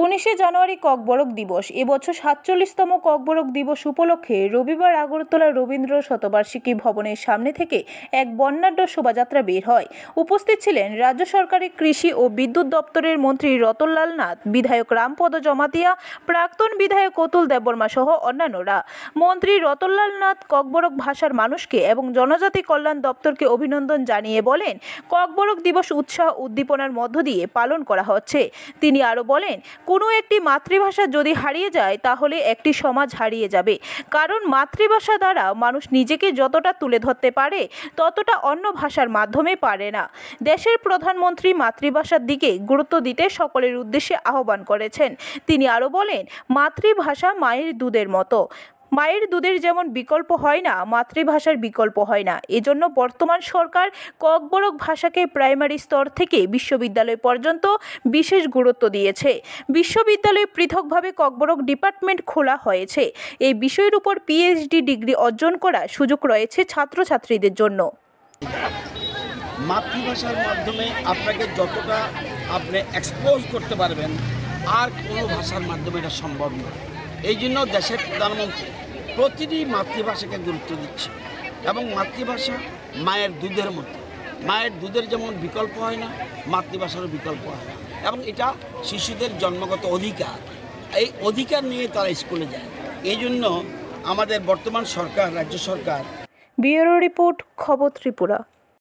19শে জানুয়ারি ককবরক দিবস। এবছর 47তম ককবরক দিবস উপলক্ষে রবিবার আগরতলা রবীন্দ্র শতবার্ষিকী ভবনের সামনে থেকে এক বর্ণাঢ্য শোভাযাত্রা বের হয়। উপস্থিত ছিলেন রাজ্য সরকারের কৃষি ও বিদ্যুৎ দপ্তরের মন্ত্রী রতনলাল নাথ, বিধায়ক রামপদ জমাতিয়া, প্রাক্তন বিধায়ক অতুল দেববর্মা সহ অন্যান্যরা। মন্ত্রী রতনলাল নাথ ককবরক ভাষার মানুষকে এবং জনজাতি কল্যাণ দপ্তরকে অভিনন্দন জানিয়ে বলেন, ককবরক দিবস উৎসাহ উদ্দীপনার মধ্য দিয়ে পালন করা হচ্ছে। তিনি আরও বলেন, কোনো একটি মাতৃভাষা যদি হারিয়ে যায় তাহলে একটি সমাজ হারিয়ে যাবে, কারণ মাতৃভাষা দ্বারা মানুষ নিজেকে যতটা তুলে ধরতে পারে ততটা অন্য ভাষার মাধ্যমে পারে না। দেশের প্রধানমন্ত্রী মাতৃভাষার দিকে গুরুত্ব দিতে সকলের উদ্দেশ্যে আহ্বান করেছেন। তিনি আরও বলেন, মাতৃভাষা মায়ের দুধের মতো। মায়ের দুধের যেমন বিকল্প হয় না, মাতৃভাষার বিকল্প হয় না। এজন্য বর্তমান সরকার ককবরক ভাষাকে প্রাইমারি স্তর থেকে বিশ্ববিদ্যালয় পর্যন্ত বিশেষ গুরুত্ব দিয়েছে। বিশ্ববিদ্যালয়ে পৃথকভাবে ককবরক ডিপার্টমেন্ট খোলা হয়েছে। এই বিষয়ের উপর পিএইচডি ডিগ্রি অর্জন করার সুযোগ রয়েছে ছাত্রছাত্রীদের জন্য। মাতৃভাষার মাধ্যমে আপনাকে যতটা আপনি এক্সপোজ করতে পারবেন, আর কোনো ভাষার মাধ্যমে এটা সম্ভব নয়। এই জন্য দেশের প্রধানমন্ত্রী প্রতিটি মাতৃভাষাকে গুরুত্ব দিচ্ছে এবং মাতৃভাষা মায়ের দুধের মতো। মায়ের দুধের যেমন বিকল্প হয় না, মাতৃভাষারও বিকল্প হয় না, এবং এটা শিশুদের জন্মগত অধিকার। এই অধিকার নিয়ে তারা স্কুলে যায়। এই জন্য আমাদের বর্তমান সরকার, রাজ্য সরকার। ব্যুরো রিপোর্ট, খবর ত্রিপুরা।